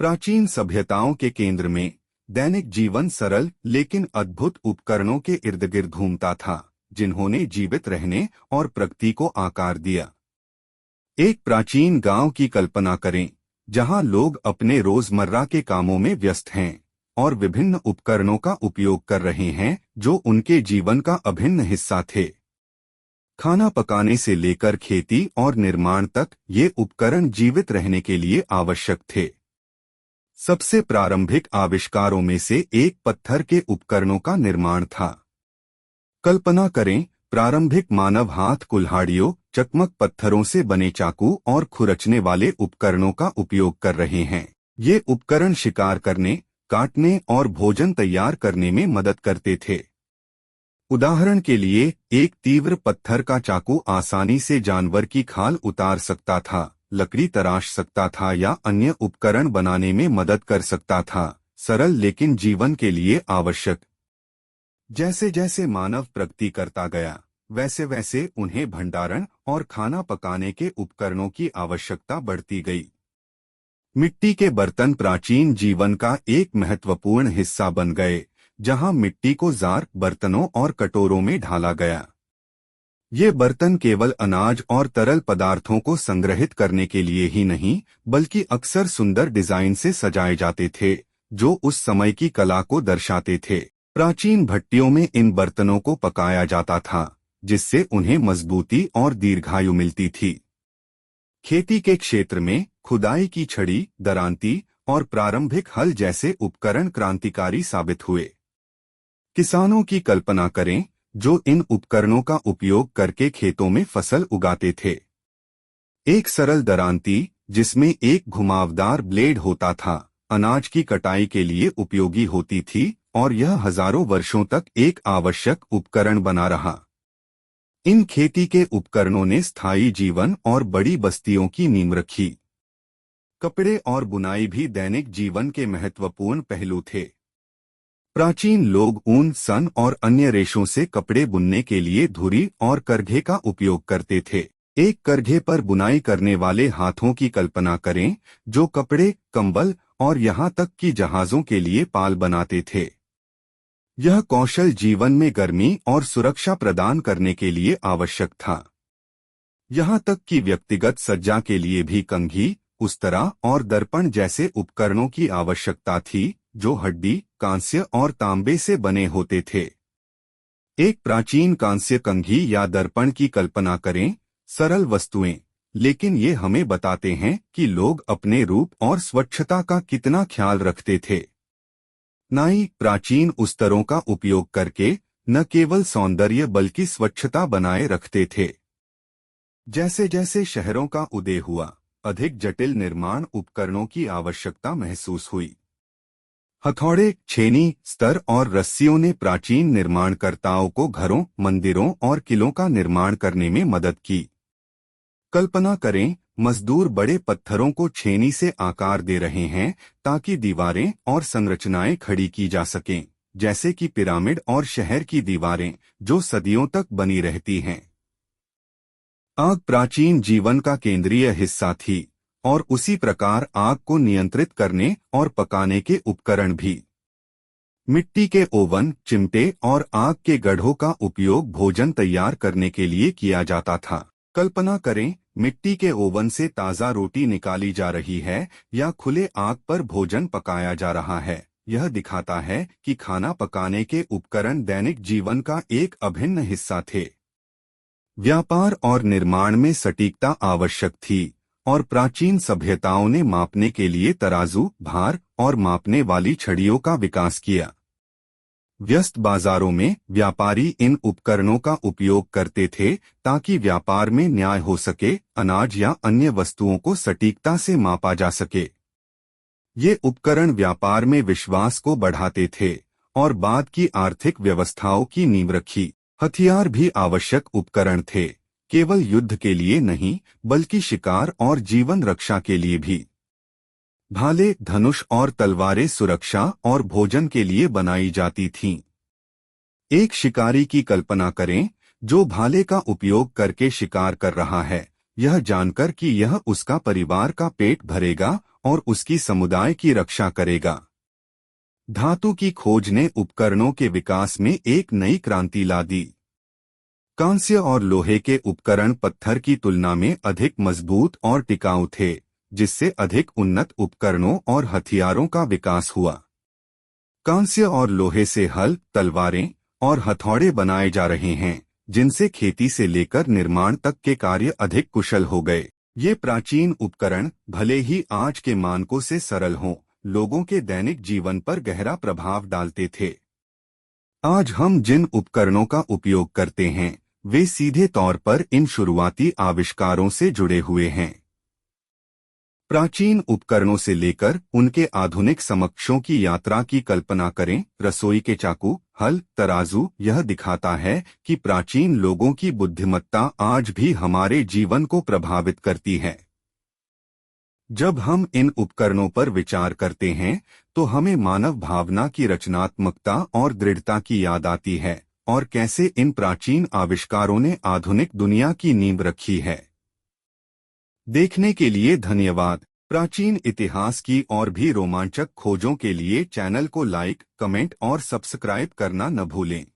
प्राचीन सभ्यताओं के केंद्र में दैनिक जीवन सरल लेकिन अद्भुत उपकरणों के इर्द गिर्द घूमता था, जिन्होंने जीवित रहने और प्रकृति को आकार दिया। एक प्राचीन गांव की कल्पना करें, जहां लोग अपने रोजमर्रा के कामों में व्यस्त हैं और विभिन्न उपकरणों का उपयोग कर रहे हैं जो उनके जीवन का अभिन्न हिस्सा थे। खाना पकाने से लेकर खेती और निर्माण तक ये उपकरण जीवित रहने के लिए आवश्यक थे। सबसे प्रारंभिक आविष्कारों में से एक पत्थर के उपकरणों का निर्माण था। कल्पना करें, प्रारंभिक मानव हाथ कुल्हाड़ियों, चकमक पत्थरों से बने चाकू और खुरचने वाले उपकरणों का उपयोग कर रहे हैं। ये उपकरण शिकार करने, काटने और भोजन तैयार करने में मदद करते थे। उदाहरण के लिए, एक तीव्र पत्थर का चाकू आसानी से जानवर की खाल उतार सकता था, लकड़ी तराश सकता था या अन्य उपकरण बनाने में मदद कर सकता था। सरल लेकिन जीवन के लिए आवश्यक। जैसे जैसे मानव प्रगति करता गया, वैसे वैसे उन्हें भंडारण और खाना पकाने के उपकरणों की आवश्यकता बढ़ती गई। मिट्टी के बर्तन प्राचीन जीवन का एक महत्वपूर्ण हिस्सा बन गए, जहां मिट्टी को जार, बर्तनों और कटोरों में ढाला गया। ये बर्तन केवल अनाज और तरल पदार्थों को संग्रहित करने के लिए ही नहीं, बल्कि अक्सर सुंदर डिजाइन से सजाए जाते थे, जो उस समय की कला को दर्शाते थे। प्राचीन भट्टियों में इन बर्तनों को पकाया जाता था, जिससे उन्हें मजबूती और दीर्घायु मिलती थी। खेती के क्षेत्र में खुदाई की छड़ी, दरांती और प्रारंभिक हल जैसे उपकरण क्रांतिकारी साबित हुए। किसानों की कल्पना करें, जो इन उपकरणों का उपयोग करके खेतों में फसल उगाते थे। एक सरल दरांती, जिसमें एक घुमावदार ब्लेड होता था, अनाज की कटाई के लिए उपयोगी होती थी और यह हजारों वर्षों तक एक आवश्यक उपकरण बना रहा। इन खेती के उपकरणों ने स्थायी जीवन और बड़ी बस्तियों की नींव रखी। कपड़े और बुनाई भी दैनिक जीवन के महत्वपूर्ण पहलू थे। प्राचीन लोग ऊन, सन और अन्य रेशों से कपड़े बुनने के लिए धुरी और करघे का उपयोग करते थे। एक करघे पर बुनाई करने वाले हाथों की कल्पना करें, जो कपड़े, कंबल और यहाँ तक कि जहाजों के लिए पाल बनाते थे। यह कौशल जीवन में गर्मी और सुरक्षा प्रदान करने के लिए आवश्यक था। यहाँ तक कि व्यक्तिगत सज्जा के लिए भी कंघी, उस्तरा और दर्पण जैसे उपकरणों की आवश्यकता थी, जो हड्डी, कांस्य और तांबे से बने होते थे। एक प्राचीन कांस्य कंघी या दर्पण की कल्पना करें, सरल वस्तुएं, लेकिन ये हमें बताते हैं कि लोग अपने रूप और स्वच्छता का कितना ख्याल रखते थे। नाई, प्राचीन उस्तरों का उपयोग करके न केवल सौंदर्य बल्कि स्वच्छता बनाए रखते थे। जैसे जैसे शहरों का उदय हुआ, अधिक जटिल निर्माण उपकरणों की आवश्यकता महसूस हुई। हथौड़े, छेनी, स्तर और रस्सियों ने प्राचीन निर्माणकर्ताओं को घरों, मंदिरों और किलों का निर्माण करने में मदद की। कल्पना करें, मजदूर बड़े पत्थरों को छेनी से आकार दे रहे हैं ताकि दीवारें और संरचनाएं खड़ी की जा सकें, जैसे कि पिरामिड और शहर की दीवारें, जो सदियों तक बनी रहती हैं। आग प्राचीन जीवन का केंद्रीय हिस्सा थी और उसी प्रकार आग को नियंत्रित करने और पकाने के उपकरण भी। मिट्टी के ओवन, चिमटे और आग के गड्ढों का उपयोग भोजन तैयार करने के लिए किया जाता था। कल्पना करें, मिट्टी के ओवन से ताज़ा रोटी निकाली जा रही है या खुले आग पर भोजन पकाया जा रहा है। यह दिखाता है कि खाना पकाने के उपकरण दैनिक जीवन का एक अभिन्न हिस्सा थे। व्यापार और निर्माण में सटीकता आवश्यक थी और प्राचीन सभ्यताओं ने मापने के लिए तराजू, भार और मापने वाली छड़ियों का विकास किया। व्यस्त बाजारों में व्यापारी इन उपकरणों का उपयोग करते थे ताकि व्यापार में न्याय हो सके, अनाज या अन्य वस्तुओं को सटीकता से मापा जा सके। ये उपकरण व्यापार में विश्वास को बढ़ाते थे और बाद की आर्थिक व्यवस्थाओं की नींव रखी। हथियार भी आवश्यक उपकरण थे, केवल युद्ध के लिए नहीं बल्कि शिकार और जीवन रक्षा के लिए भी। भाले, धनुष और तलवारें सुरक्षा और भोजन के लिए बनाई जाती थीं। एक शिकारी की कल्पना करें, जो भाले का उपयोग करके शिकार कर रहा है, यह जानकर कि यह उसका परिवार का पेट भरेगा और उसकी समुदाय की रक्षा करेगा। धातु की खोज ने उपकरणों के विकास में एक नई क्रांति ला दी। कांस्य और लोहे के उपकरण पत्थर की तुलना में अधिक मजबूत और टिकाऊ थे, जिससे अधिक उन्नत उपकरणों और हथियारों का विकास हुआ। कांस्य और लोहे से हल, तलवारें और हथौड़े बनाए जा रहे हैं, जिनसे खेती से लेकर निर्माण तक के कार्य अधिक कुशल हो गए। ये प्राचीन उपकरण भले ही आज के मानकों से सरल हों, लोगों के दैनिक जीवन पर गहरा प्रभाव डालते थे। आज हम जिन उपकरणों का उपयोग करते हैं, वे सीधे तौर पर इन शुरुआती आविष्कारों से जुड़े हुए हैं। प्राचीन उपकरणों से लेकर उनके आधुनिक समकक्षों की यात्रा की कल्पना करें। रसोई के चाकू, हल, तराजू, यह दिखाता है कि प्राचीन लोगों की बुद्धिमत्ता आज भी हमारे जीवन को प्रभावित करती है। जब हम इन उपकरणों पर विचार करते हैं, तो हमें मानव भावना की रचनात्मकता और दृढ़ता की याद आती है, और कैसे इन प्राचीन आविष्कारों ने आधुनिक दुनिया की नींव रखी है। देखने के लिए धन्यवाद। प्राचीन इतिहास की और भी रोमांचक खोजों के लिए चैनल को लाइक, कमेंट और सब्सक्राइब करना न भूलें।